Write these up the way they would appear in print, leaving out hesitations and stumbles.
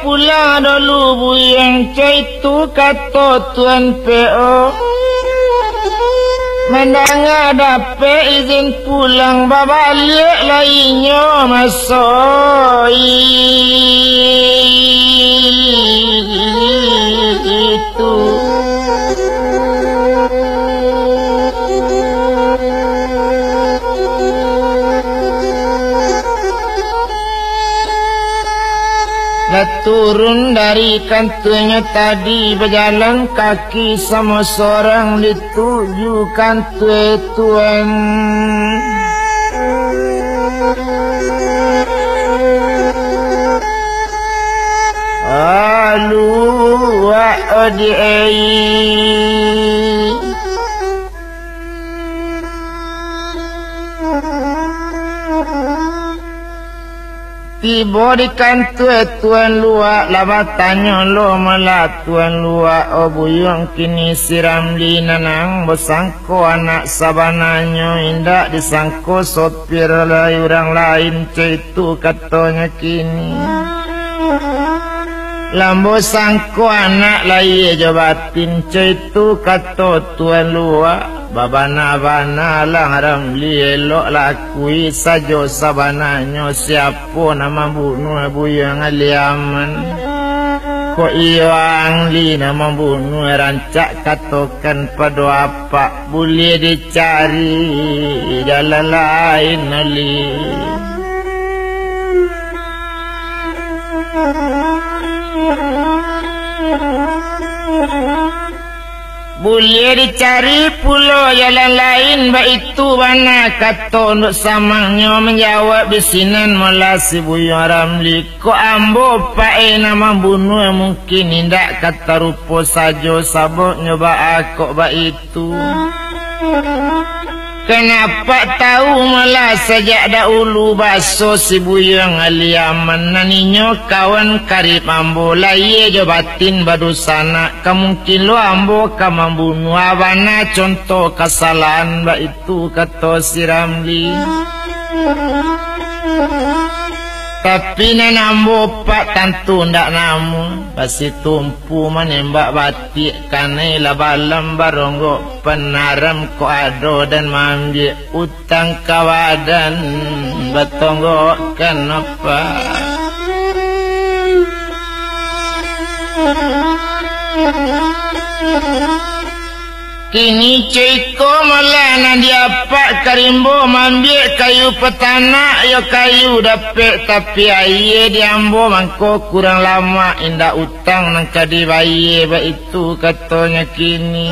pulang dulu buyang itu kata Tuan PO. Mendengar dapat izin pulang balik lainnya masuk itu. Turun dari kantornya tadi berjalan kaki sama seorang dituju kantor Tuan. Alu wa odiai. Tiba di kantor Tuan Luak, lama tanya lo malah Tuan Luak, oh buyung kini si Ramli nanang bersangko anak sabananya, indak disangko sopir lai orang lain, itu katanya kini. Lambo sangko anak lai jabatin, itu kata Tuan Luak. Babana-bana lang Ramli elok lakui sajo sabananya siapa nama bunuh buyang aliaman. Ko iyo angli nama bunuh rancak katakan pada apa boleh dicari jalan lain ali. Boleh dicari pulau jalan lain, baik itu mana kata untuk samangnya menjawab bisinan mula si buyang Ramli. Ko ambo pae nama bunuh mungkin indak kata rupa saja sabuk nyoba aku baik itu. Kenapa tahu malah sejak dahulu baso si buyang aliaman naninya kawan karib ambo lai jabatin badusana kemungkin lo ambo kamang bunuh abana contoh kesalahan ba itu kata si Ramli. Tapi nambo pak tentu ndak namu pasti tumpu menembak batik kanai labalam baronggo penaram ko ado dan mambil utang kawadan batonggo kenapa kini ceko malah dia pak karimbo mambil kayu petana yo kayu dapet tapi aye diambo mangko kurang lama indah utang nang kadi bayi ba itu katanya kini.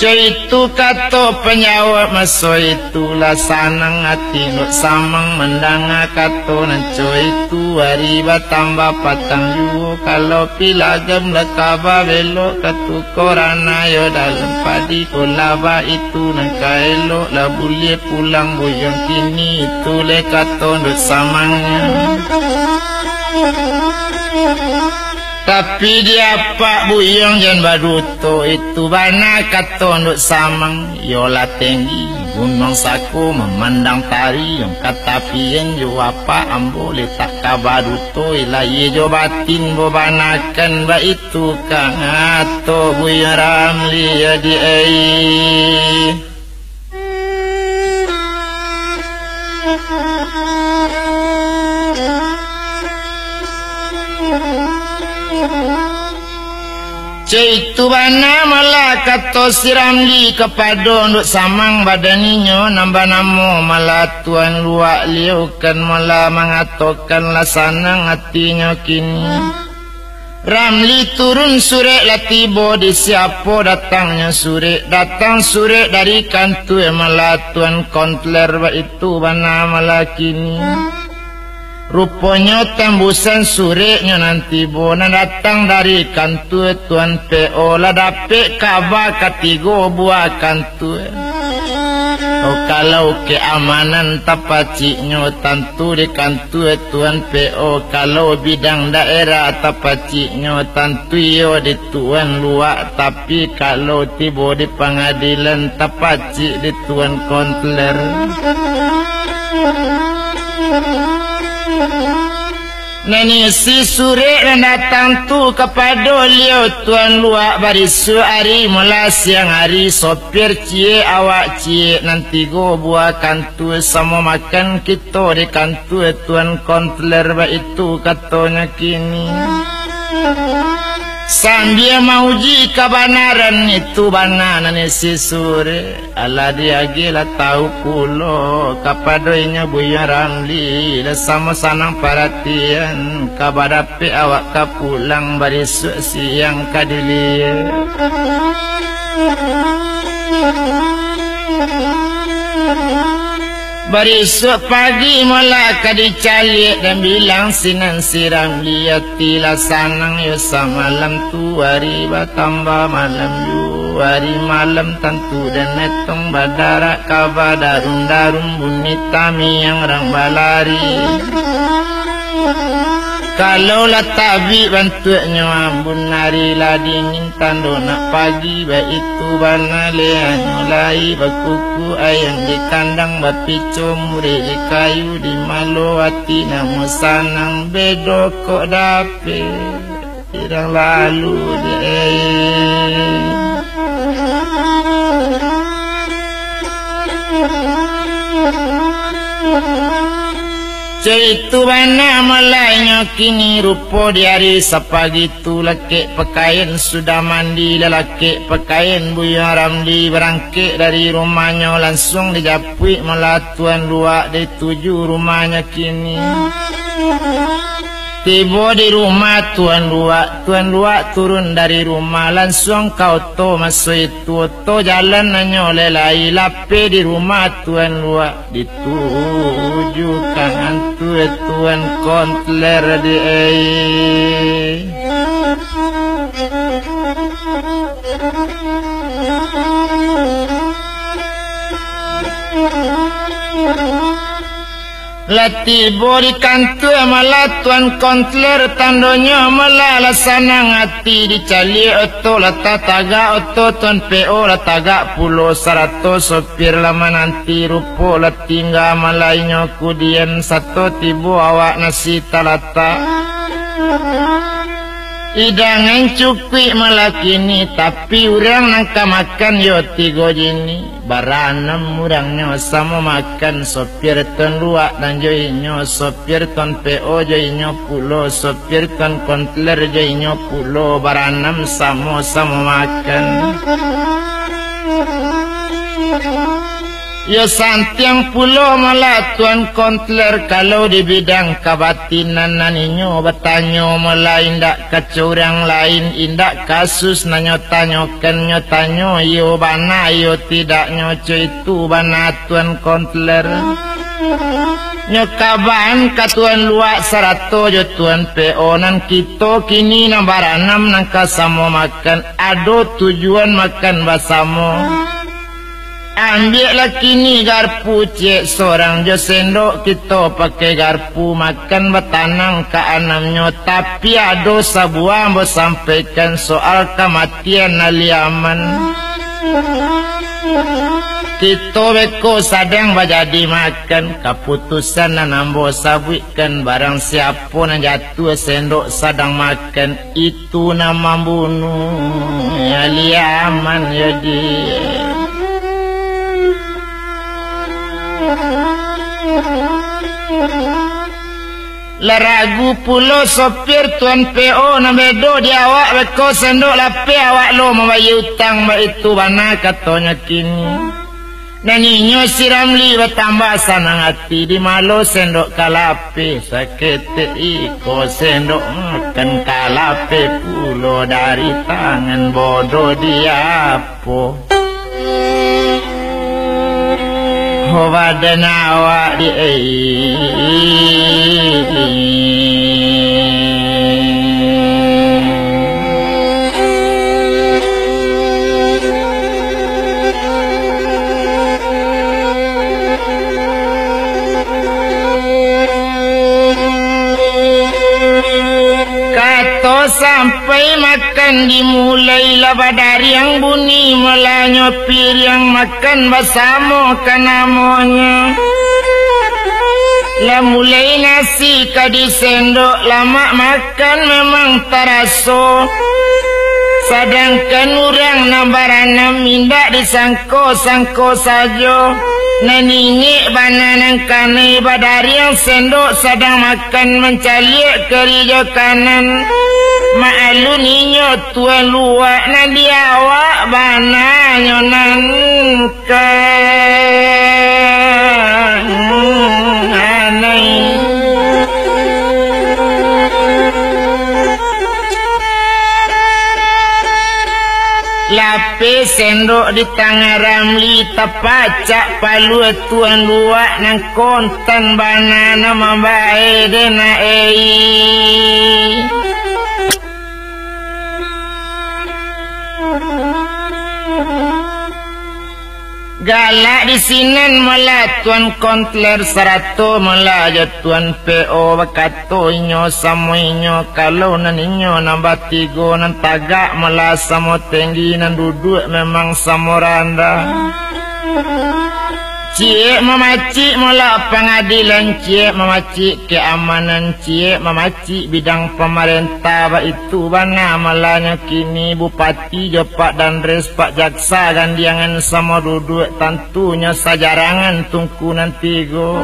Itu kata penyawa maso itulah sanang hati nuk samang mendanga kata nanco itu hari batambah patang yu kalau pilagam lekaba belok katu korana yo dalam padi kolaba itu nangka elok lah boleh pulang boyong kini itu le kata nuk samangnya. Tapi dia pak buyong jan baduto itu bana kata untuk samang yola tinggi gunung saku memandang tari yang kata pian jo apa ambo letak kabaduto ilaye jo batin bo banakan ba itu kang ato buyong Ramli ya di itu bana malah kata si Ramli kepada untuk samang badaninya nambah nama malah Tuan Luak liukan malah mengatakan lasanang hatinya kini. Ramli turun surat lah tiba di siapa datangnya surat datang surat dari kantor malah Tuan Kontler itu bana malah kini. Rupanya tembusan suratnya nanti bona datang dari kantor Tuan PO lah dapet kabar ketiga buah kantor. Oh, kalau keamanan tapaciknya tentu di kantor Tuan PO, kalau bidang daerah tapaciknya tentu yo di Tuan Luak, tapi kalau tiba di pengadilan tapacik di Tuan Kontler. Nani si suri dan datang tu kepada liau tuan luak barisu hari mula siang hari sopir cie awak cie nanti go buah kantu sama makan kita di kantu tuan kontler ba itu katanya kini sambil mauji kebenaran itu bana ni si suri ala dia gila tahu pulo kapadoinya Buya Ramli dah sama sanang perhatian kabadapi awak kapulang barisuk siang kadilia barisuk pagi mula kadicalik dan bilang sinan siram liati lah sanang yo samalam tu hari batambah malam yu hari malam tentu dan netong badarak kabadarum darum bunitami yang rang balari kalau lah tabi bantunya ambun nari lah dingin tando nak pagi baik itu bana lehan mulai bakuku ayam di kandang bapico muri di kayu di malu hati namu sanang bedo kok dape irang lalu Cerita mana malainya kini rupa di hari sepagi tu laki pakaian sudah mandi lelaki pakaian Buya Ramli berangkit dari rumahnya langsung dijapui malah tuan luak dituju rumahnya kini tiba di rumah tuan luak turun dari rumah langsung kau to masuk itu to jalan nanya lelai lape di rumah tuan luak ditujukan hantu tuan kontler di Lati bori kantu malah tuan kontler tandonya malah lasanang hati dicali oto lata taga oto tuan PO lataga pulo 100 sopir lama nanti rupo latingga malainya kudian satu tibu awak nasi talata idangan cukui malah kini tapi urang nangka makan yo tigo jini baranam urangnya sama makan sopir ton luak dan joinyo sopir ton PO joinyo pulo sopir ton kontler joinyo pulo baranam sama makan ya santiang pulo malah tuan kontler kalau di bidang kabatinan naninyo bertanya malah indak kacurang lain indak kasus nanyo-tanyokan nyotanyo yo bana yo tidak nyoco itu bana tuan kontler nyokaban ka tuan luak 100 jo tuan PO nan kita kini nambaranam nangka samo makan ado tujuan makan basamo ambil lah kini garpu cek seorang jo sendok kita pakai garpu makan betanang ke anamnya tapi ada sebuah mau sampaikan soal kematian aliaman kita beko sadang bajadi makan keputusan nambo sabuikan barang siapa yang jatuh sendok sadang makan itu nama bunuh aliaman jadi Laragu pulo sopir tuan PO na bedo di awak beko sendok lape awak lo membayar utang ba itu bana katanya kini naninyo si Ramli bertambah sanang hati di malo sendok kalape sakit iko sendok makan kalape pulo dari tangan bodoh diapo badan awak di sampai makan dimulai lah dari yang bunyi malah nyopir yang makan bersama kan namanya Lah mulai nasi kadi sendok, lama makan memang terasa. Sedangkan orang nambarana minda disangko-sangko saja. Naningik bananan kane badari yang sendok sedang makan mencalik kerja kanan. Maalu ninyo tuan luak nadi awak bana nyonan kan anai. Lapis sendok di tangan Ramli tapacak palu tuan luak nang kontan bana nama bae dena galak di sinan malah tuan kontler 100 malah aja tuan PO bakato inyo samo inyo kalau nan inyo nambah 3 nan tagak malah samo tinggi nan duduk memang samo randa. Cik memacik mula pengadilan, cik memacik keamanan, cik memacik bidang pemerintah. Itu bana malahnya kini bupati Jopak dan res Pak Jaksa gandiangan sama duduk tentunya sajarangan tungku nanti go.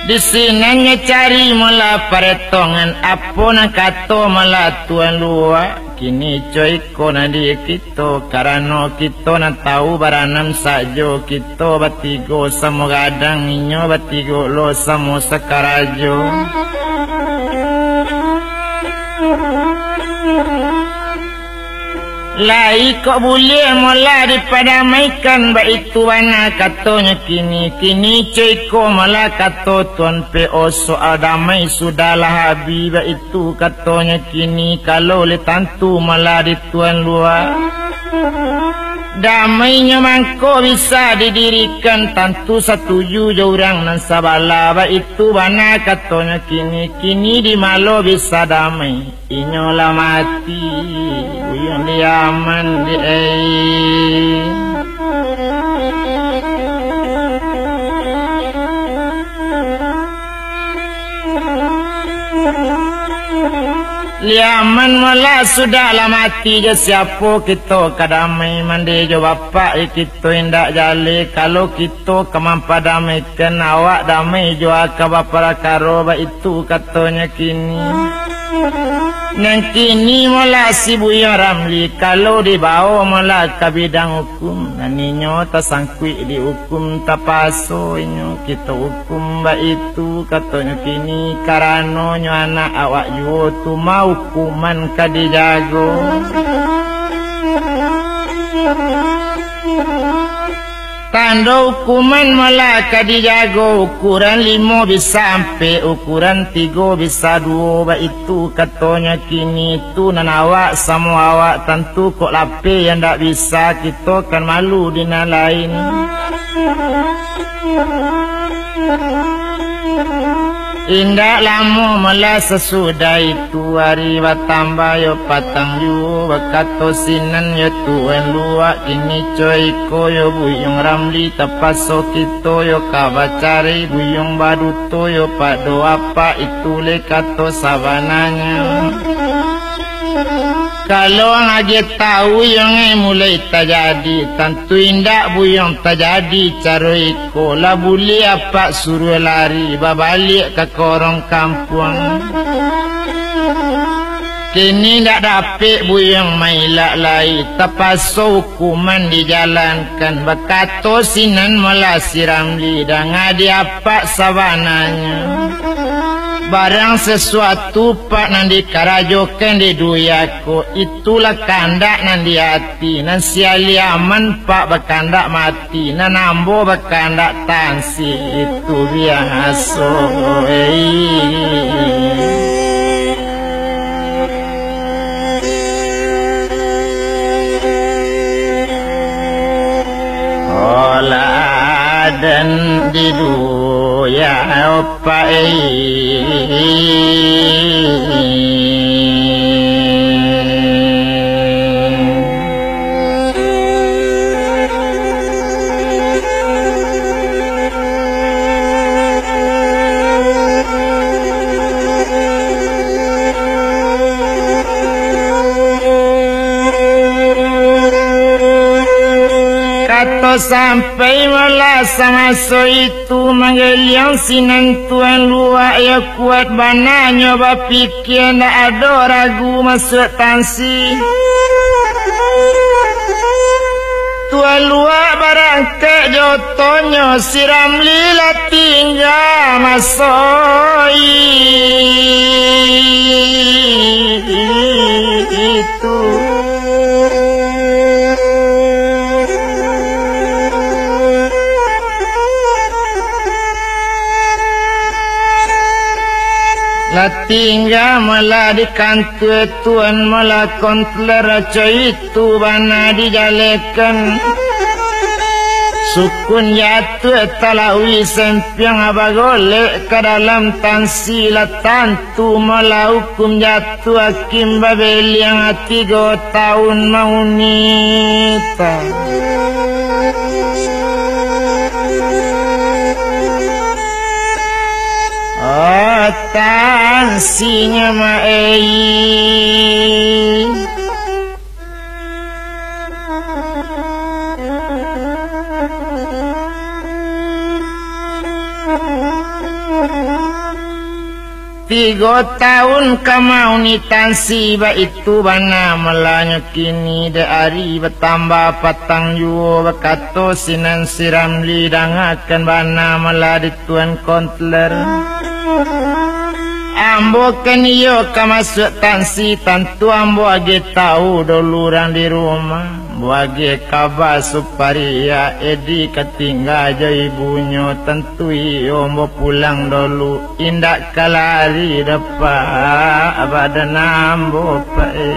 Di sini cari mula paretongan apa nak kato mula tuan luak. Kini coy ko nadi kita karena kita nak tahu baranam sajo kita batigo samo gadang inyo batigo lo samo sakarajo. Lai kok boleh mula dipadamaikan ba itu wana katanya kini coy ko malah kato tuan PO soal damai sudahlah habis ba itu katanya kini kalau le tantu malah di tuan luar. Damainya mangko bisa didirikan tantu setuju orang nan sabala ba itu bana katanya kini di malo bisa damai inyolah mati uyang di aman di liaman malah sudahlah mati je siapa kita kadamai mandi jo bapak kita indak jale kalau kita kemampa damaikan awak damai jo aka bapak karo itu katanya kini. Nang kini malah si Buya Ramli kalau dibawa malah ke bidang hukum naninyo tersangkui di hukum tapaso inyo kita hukum ba itu katanya kini karano nyo anak awak juo tu mau hukuman kadijago. Tanda hukuman malah kadijago ukuran 5 bisa sampai ukuran 3 bisa 2 ba itu katanya kini tu nan awak semua awak tentu kok lape yang tak bisa kita kan malu di lain. Indah lama malah sesudah itu hari bertambah yo patang yo bakato sinan yo tuan luak kini coy ko yo Buyung Ramli tapaso kita yo kabacari Buyung Baduto yo pado apa itu le kato sabananya. Kalau ngage tahu yang mulai terjadi tentu indak Buyung terjadi cara iko lah boleh apa suruh lari babalik ke korong kampung. Kini ndak dapat Buyung mailak lai tapaso hukuman dijalankan bakato sinan malah si Ramli dan ngadi apa sabananya. Barang sesuatu pak nan dikarajokan di duyaku itulah kandak nan di hati nan siali aman pak berkandak mati nan ambo berkandak tansi itu biasa. Olah dan di duya opa Kato sampai malah sama so itu manggil sinan tuan luak ya kuat bana nyoba pikir ndak ada ragu masuk tansi. Tuan luak barang ke jotonyo siram lila tinggal masoi itu. La tinggal malah di kantor tuan malah kontler aja itu bana dijalekan. Sukun jatuh talawi sempiang abagolek ke dalam tansi la tantu malah hukum jatuh hakim babel yang 3 tahun maunita. Oh tansinya maei Tiga tahun kamau ni tansi ba itu bana melanya kini dari bertambah patang juo bakato sinan siram lidangakan bana malah di tuan kontler. Ambo kan iyo kamasuk tansi tantu ambo age tahu doluran di rumah. Bagi kabar suparia edi ketinggal aja ibunya tentu iyo mau pulang dulu indak kalari depan abada nambo pae.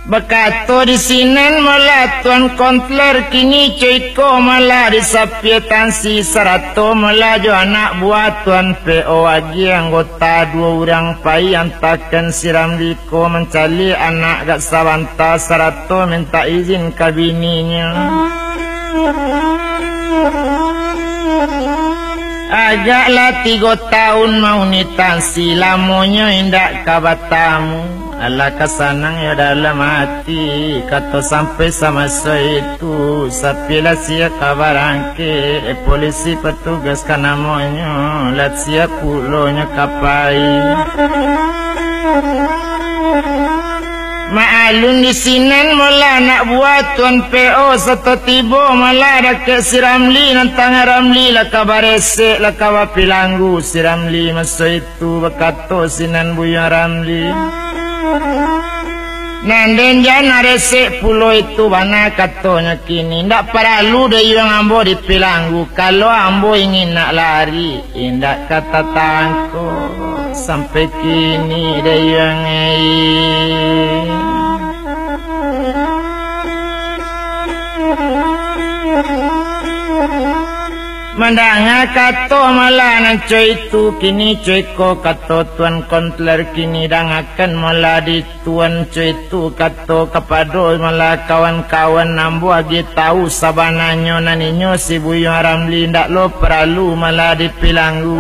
Bekato di sinan malah tuan kontler kini coiko malah di sapietansi serato malah jo anak buah tuan PO lagi anggota 2 orang pai antakan siram liko mencari anak gak sabanta serato minta izin ke bininya. Ajaklah 3 tahun mau nitansi lamonyo indak kabatamu. Allah kesanang ya dalam hati kata sampai sama saya itu sapilah siap kabar angke polisi petugas kan namanya lat siap pulonya kapai. Ma'alun di sinan mula nak buat tuan PO satu tibo malah rakyat siramli nantang ramli lah kabar esek lah kabar pilanggu siramli masa itu bakato sinan buya ramli. Nanden jana resek pulau itu bana katonya kini ndak perlu deh yang ambo di pilanggu kalau ambo ingin nak lari indak kata tangko sampai kini deh yang Mandanga kato malah nan coy itu kini coy ko kato tuan kontler kini dangakan malah di tuan coy itu kato kapado malah kawan-kawan nambu agi tahu sabananyo naninyo si buyo ramli ndak lo perlu malah di pilanggu.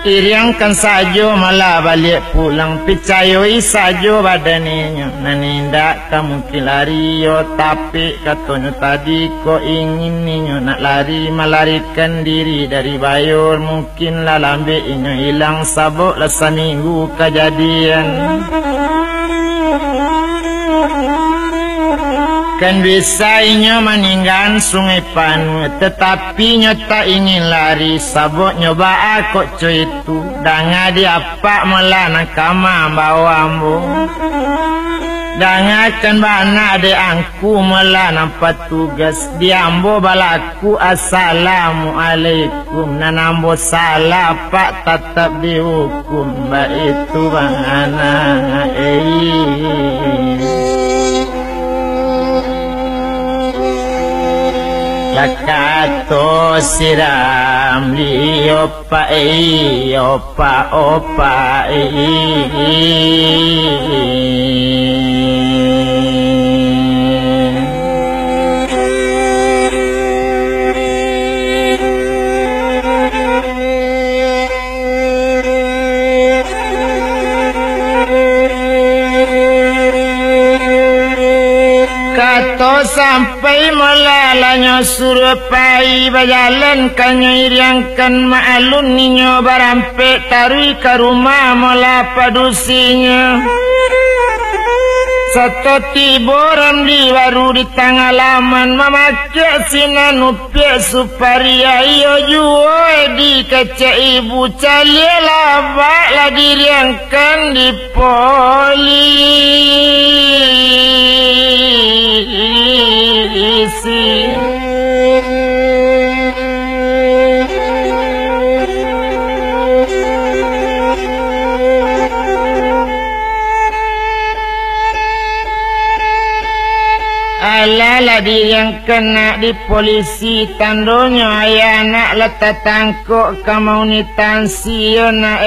Iriangkan sajo malah balik pulang picayoi sajo badannya nanindak kamu kilario tapi katanya tadi kok ingin ninyo nak lari melarikan diri dari bayur mungkin lah lambe inyo hilang sabuk lah seminggu kejadian. Kan bisa inyo meninggal sungai Panu tetapi nyo tak ingin lari sabuk nyoba aku cuy itu danga diapa malah nakama bawamu danga kan bana de angku malah nampak tugas diambo balaku assalamualaikum nanambo salah pak tetap dihukum ba itu bang anak Lakato siram li opa opa Banyo surupai bajalan kanyo iriangkan maalun ninyo barampe tarui ke rumah mola padusinya. Satu tiburan di baru di tengah laman memakai sinan upia suparia iyo juo di kaca ibu cali labak lah diriangkan di polisi. Alala dia yang kena di polisi tandonya ayah nak letak tangkuk komunitansi yo na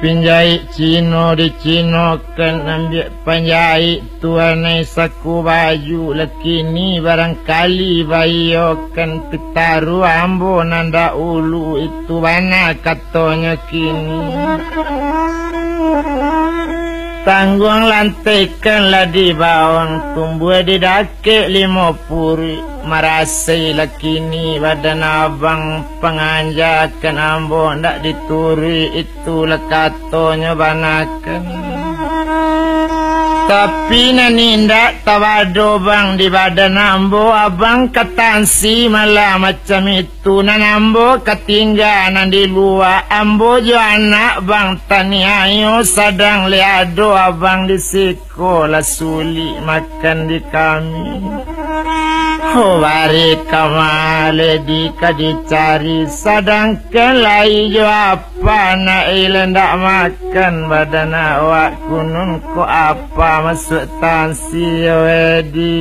Pinjai Cino di Cino kan ambil penjahit tuanai saku baju lekini barangkali bayo kan pitaru ambo nanda ulu itu mana katanya kini tanggung lantai kan lah di bawang tumbuh di dake 50 marasai lakini badan abang penganjakan ambo ndak dituri itu lekatonya banakan tapi nani ndak tawado bang di badan ambo abang katansi malah macam itu nan ambo ketinggalan di luar ambo jo anak bang tani ayo sadang leado abang di sekolah suli makan di kami. Wari kamale di dicari sadangkan lai jo apa na ilendak makan badan awak kunun ko apa masuk tansi wedi.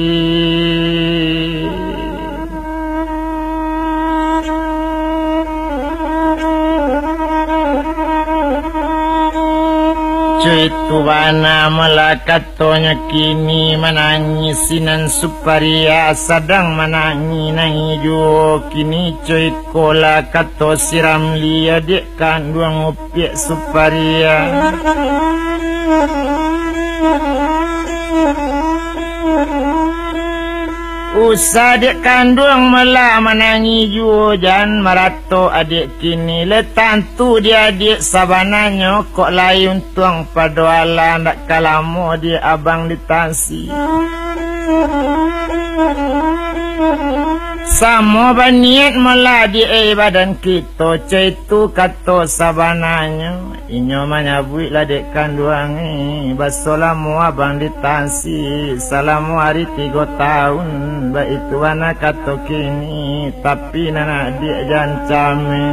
Cuy tuana malakatonya kini menangisinan suparia sadang menangi nangi jo kini cuy kola kato siram lia dek kandung upiak suparia. Usah dek kandung malah menangi jujan marato adik kini letantu dia adik sabananya kok lain tuang paduala ndak kalamu dia abang ditansi. Samo baniat malah di badan kita caitu kato sabananya inyo manyabui lah dek kanduangi basolamu abang ditansi salamu hari 3 tahun ba itu anak kato kini tapi nana dia jancame.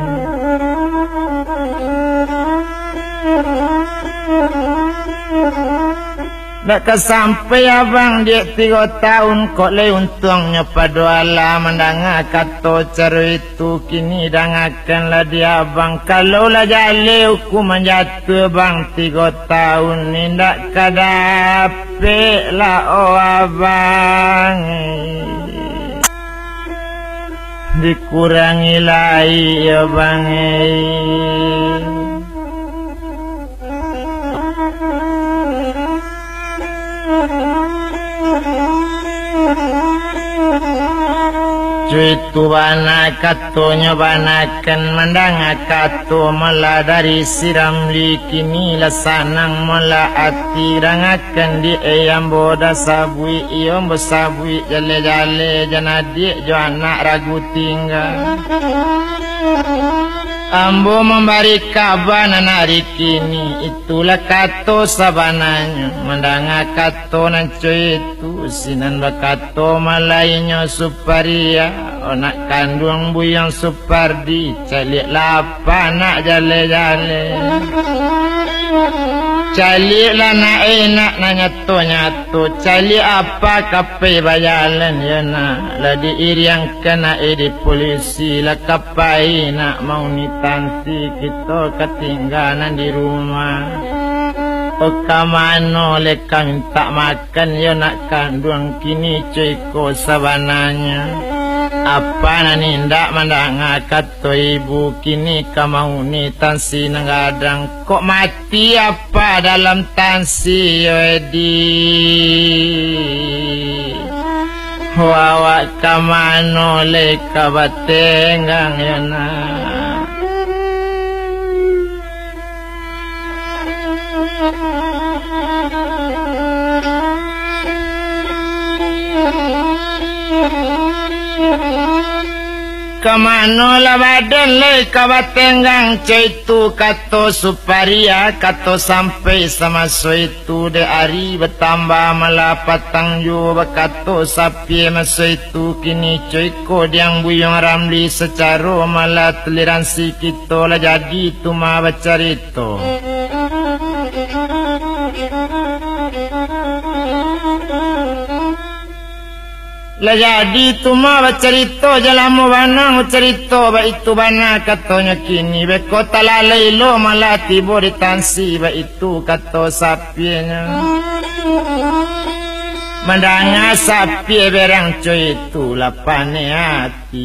Nak kesampai abang dia 3 tahun kok le untungnya paduala mendanga kato cara itu kini dangakanlah dia abang kalau lah jale hukuman jatuh bang 3 tahun ni ndak kadape lah oh abang dikurangi lai ya bang Cuy tu bana katonya banakan mendanga kato malah dari siram li kini lasanang malah ati rangakan di ayam boda sabui iom besabui jale-jale janadik jo anak ragu tinggal. Ambo memberi kabar nanari kini itulah kato sabananya mendanga kato nan cuy itu sinan bakato malainya suparia onak kandung buyang supardi calik lapa nak jale-jale calik lah nak enak nak nyato-nyato calik apa kapai bajalan ya nak lah diiriang kena di polisi lah kapai nak mau nitansi kita ketinggalan di rumah Okamano leka minta makan ya nak kandung kini cuy ko sabananya apa nanindak mandanga kato ibu kini kamau ni tansi nanggadang kok mati apa dalam tansi wedi wawa kamano le kabatengang yana kamano labadan le kabatenggang caitu kato suparia kato sampai sama itu de ari bertambah malapatang yu bakato sapi itu kini coiko diang buyong ramli secara malah toleransi kita lah jadi tuma bacarito lah jadi tuma bacarito jalamu banang cerito ba itu bana katonya kini beko talalai lo malah tibo di tansi ba itu kato sapinya mandanga sapi berang coy itu lapane hati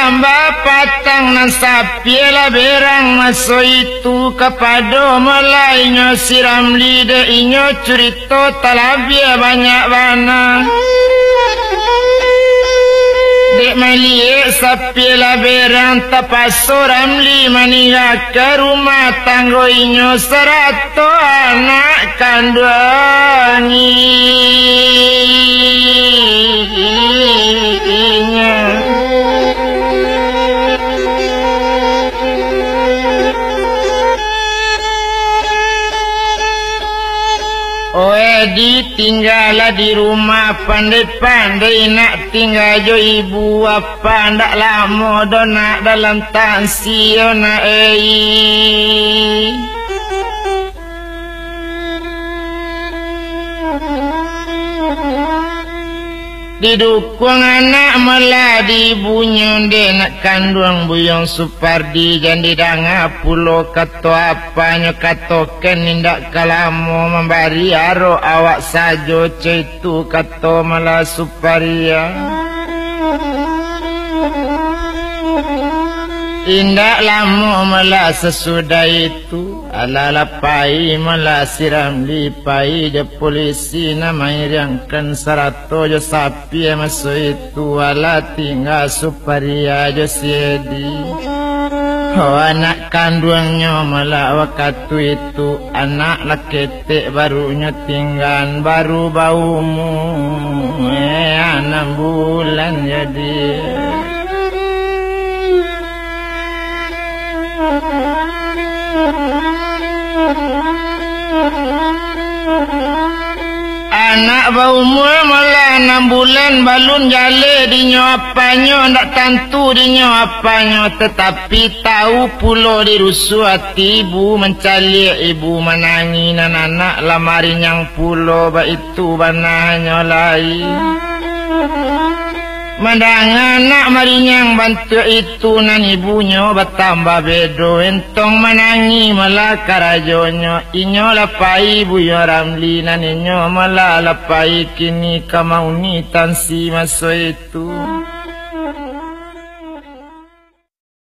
tambah patang nan sapi lah berang masuk itu kepada malainya siram lidah inyo cerita talabia banyak bana dek melihat sapi lah berang tapasuram lima niga ke rumah tanggo inyo 100 anak kandunginya ditinggal di rumah pandai-pandai nak tinggal jo ibu apa ndak lama do nak dalam tansi nak didukung anak malah dibunyun de nak kandung buyong Supardi jandi danga pulo kato apanya kato kenindak kalamo membari aro awak sajo caitu kato malah Suparia indak lama malah sesudah itu ala lapai malah siram lipai je polisi namai riangkan 100 je sapi masuk itu ala tinggal Suparia je siedi anak kandungnya malah waktu itu anak laketek barunya tinggal baru baumu 6 bulan jadi anak bau malah 6 bulan balun jale dinyo apanya ndak tentu dinyo apanya tetapi tahu pulo dirusu hati ibu mencari ibu menangi nan anak lamari yang pulo ba itu bananya lain mandang anak marinyang bantu itu nan ibunya bertambah bedo entong menangi malah karajonyo inyo lapai buyo ramli nan inyo malah lapai kini kamauni tansi masuk itu